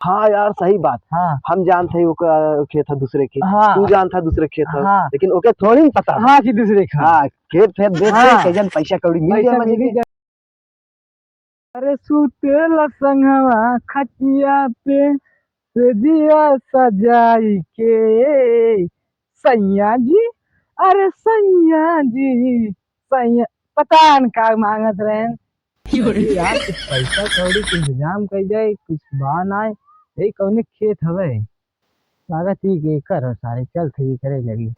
हाँ यार सही बात। हाँ हम जानते ही ओका खेत है दूसरे खेत, हाँ तू जानता दूसरे खेत है, हाँ लेकिन ओके थोड़ी न पता। हाँ कि दूसरे खा हाँ खेत फेत बेच हाँ के कैजन पैसा कौड़ी मिल पैसा जाए मजे मिली के। जाए। अरे सुतेला संगवा खटिया पे सजिया सजाई के सैया जी। अरे सैया जी सैया पता न का मांगत रहे। अरे यार कुछ पैसा कौड़ी के इंतजाम कर जाए कुछ बान आए। यही कौने खेत हवे लागत ही के कर हो सारे चल थे करे लगी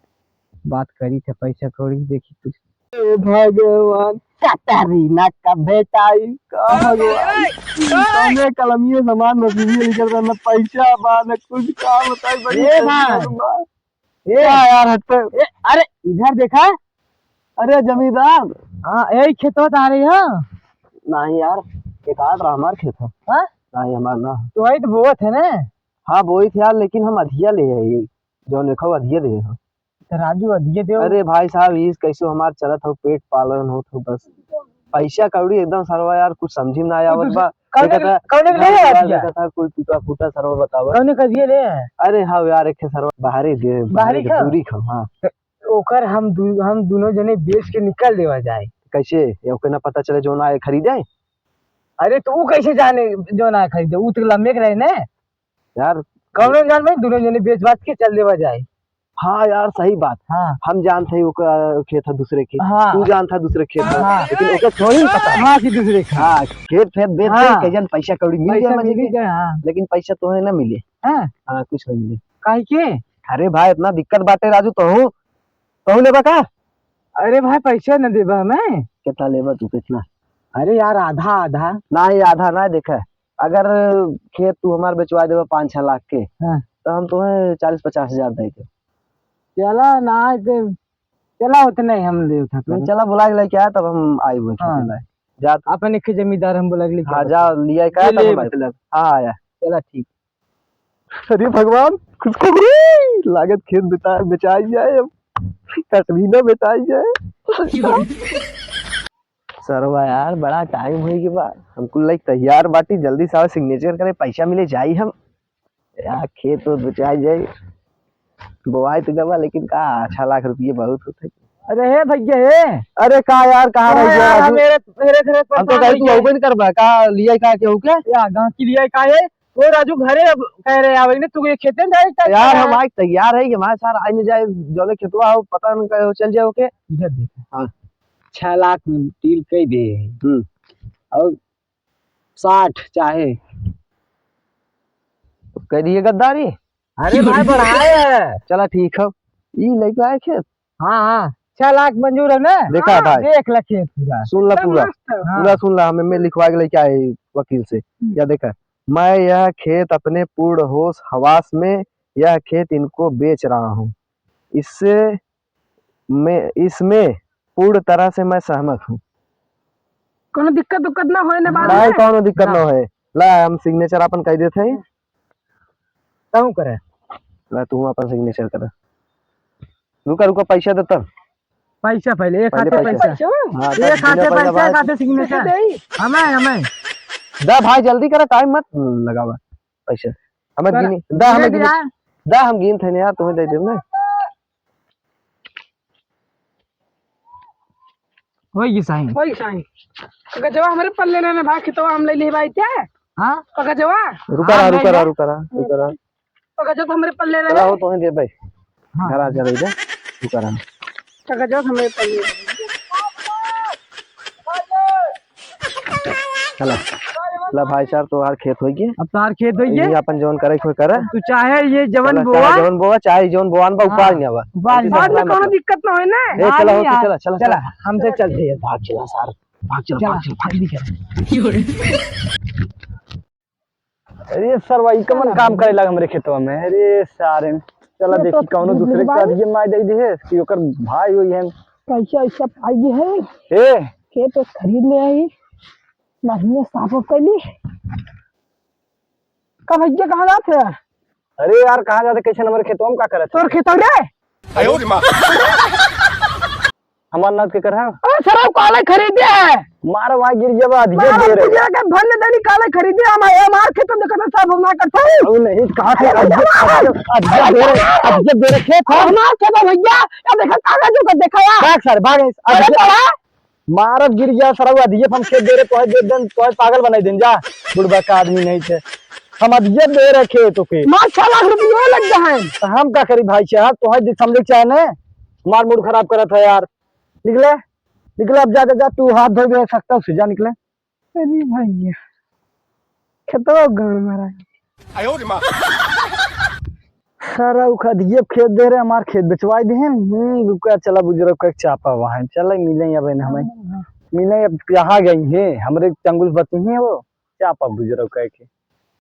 बात करी थे पैसा कौड़ी देखी कुछ। हे भगवान कतरीना का बेटा का भगवान कौने कलमिए सामान नसीबी लिखल रहा न पैसा बा न कुछ काम होता है बड़ी टेंशन बा। ए यार हटते अरे इधर देखा। अरे जमींदार। हाँ यही खेतवा आ रही है। नहीं यार एक आध रहा हमार खेत है। हाँ नहीं हमार ना। तो वही तो बोत है ना। हाँ बोई थे यार, लेकिन हम अधिया ले है ये जो लिखा अधिया दे है। तो राजू अधिये दे। अरे भाई साहब इस कैसे हमार चलत हो, पेट पालन हो तो बस पैसा कौड़ी एकदम सरवा यार कुछ समझी में ना आवत बा। कौने ले है देखा कोई टूटा फूटा सरवा बतावा। कौने का दिए ले है। अरे हाँ यार एक सरवा बाहरी दे बाहरी खा? दूरी खा। हाँ ओकर हम दोनों जने बेच के निकल देवा जाए। कैसे ये ओके ना पता चले जो ना आए खरीदे। अरे तो वो कैसे जाने जो ना खरीदे वो तो लंबे के रहे ने यार। कौन जान में दोनों जने बेच बाच के चल देवा जाए। हाँ यार सही बात। हाँ हम जानते ही ओका खेत है दूसरे खेत, हाँ तू जानता दूसरे खेत है, हाँ लेकिन ओके थोड़ी न पता। हाँ कि दूसरे खा। हाँ खेत फेत बेच के हाँ कैजन पैसा कौड़ी मिल जाए पैसा मजे मिली के। जाए। हाँ लेकिन पैसा तो है ना मिले। हाँ हाँ कुछ नहीं मिले। काहे के। अरे भाई इतना दिक्कत बाटे राजू तो लेबा का। अरे भाई पैसा न देबा मैं। कितना लेबा तू कितना। अरे यार आधा आधा। ना ही आधा ना देखा, अगर खेत तू हमार बेचवा देबा 5-6 लाख के हाँ तो हम तुम्हें 40-50 हजार दे के। चला ना तो चला उतना ही हम ले उठा नहीं चला बुला के लेके आया तब हम आई हुए हाँ। खेत लाए। जा तू। अपन एक जमींदार हम बोला अगली। हाँ जा लिया का ले तब मतलब। हाँ आया। चला ठीक। अरे भगवान खुशखबरी लागत खेत बेचाई जाए अब कटरीना बेचाई जाए। सरवा यार बड़ा टाइम हुई के बाद हमको लाइक तैयार बाटी जल्दी से सिग्नेचर करे पैसा मिले जाई हम यार खेत तो बेचाई जाए बोआई तो दबा लेकिन का 6 लाख रुपये बहुत होते। अरे हे भैया हे। अरे का यार कहाँ रह गया राजू। मेरे मेरे हम तो कहीं तू ओपन करबा का लिया का केहू के या गांव की लिए का है वो राजू घरे अब कह रहे आवे ने तू ये खेते में डायरेक्ट यार हम आज तैयार है कि हमारे साथ आई नहीं जाए जोले खेतवा हो पता नहीं कहो चल जाओ के। इधर देख। हाँ 6 लाख में डील कई दे और 60 चाहे कह दिए गद्दारी। अरे भाई बढ़ाए है। चला ठीक है ई लेके आए खेत। हाँ हाँ 6 लाख मंजूर है ना। देखा भाई देख ला खेत पूरा सुन ला पूरा पूरा सुन ला हमें लिखवा के लेके आए वकील से। क्या देखा मैं यह खेत अपने पूर्ण होश हवास में यह खेत इनको बेच रहा हूँ इसमें पूर्ण तरह से मैं सहमत हूँ। कोनो दिक्कत उक्कत ना होए ना बाद नहीं में कोनो दिक्कत ना है। ला हम सिग्नेचर अपन कह देते हैं कहूं करे। ला तू अपन सिग्नेचर कर। रुका रुका पैसा देता पैसा पहले एक पहले हाथे पैसा हाँ एक हाथे पैसा एक हाथे सिग्नेचर हमें दा भाई जल्दी करा टाइम मत लगावा पैसा हमें गिनी दा हम गिन थे यार तुम्हें दे देब ना। होई साईं गजवा हमारे पल्ले लेने भाग तो हम ले ली भाई क्या। हां तो गजवा रुका तो गजवा हमारे पल्ले चला हो तुम्हें दे भाई। घर आ जा रही है रुका रहा तो गजवा हमारे पल्ले चला ला भाई साहब तोहार खेत होई गए। अब तोहार खेत होई गए अपन जोन करे कोई करे तू चाहे ये जवन बोवा चाहे जोन बोवान बा उपाड़ नहीं आवा बाद में कोनो दिक्कत ना होए ना। ए चला हो चला हमसे चलते हैं भाग चला सार भाग चला जल्दी कर। अरे सर वही कमन काम करे लगा हमरे खेतवा में। अरे सारे चला देखी कौनो दूसरे का दिए मार दे दे कि ओकर भाई होई है पैसा ऐसा आई है ए खेत खरीद ले आई महीने साफ कैली का भैया कहाँ जाते हैं। अरे यार कहाँ जाते कैसे हमारे खेतवा में का करत तोर खेत रे हमार नाथ के कर। सर काले खरीदे है मार वहाँ गिर जब अधिक मारा दे रहे तुझे के भरने देनी काले खरीदे हमारे खेत में देखा सब ना करता हूँ अब नहीं कहाँ से अधिक दे रखे हमारे खेत में भैया या देखा कागजों का देखा यार भाग सर भाग मारत गिर गया सर अधिक हम खेत दे रहे तो दे दें तो पागल बनाई दें जा बुढ़बा का आदमी नहीं थे हम अधिक दे रखे तो के 5-6 लाख रुपये लग गए हैं तो हम क्या करी भाई साहब तो है समझे चाहे ने मार मूड खराब करा था यार निकले निकले अब जा जा तू हाथ धो के सकता से जा निकले अरे भैया खेतवा गाँव मारा सारा उखदिए खेत दे रहे हमार खेत बेचवाई दे रुका चला बुजुर्ग का चापा वहां चल मिले अब हमें मिले अब यहाँ गई है हमरे चंगुल बती है वो चापा बुजुर्ग कह के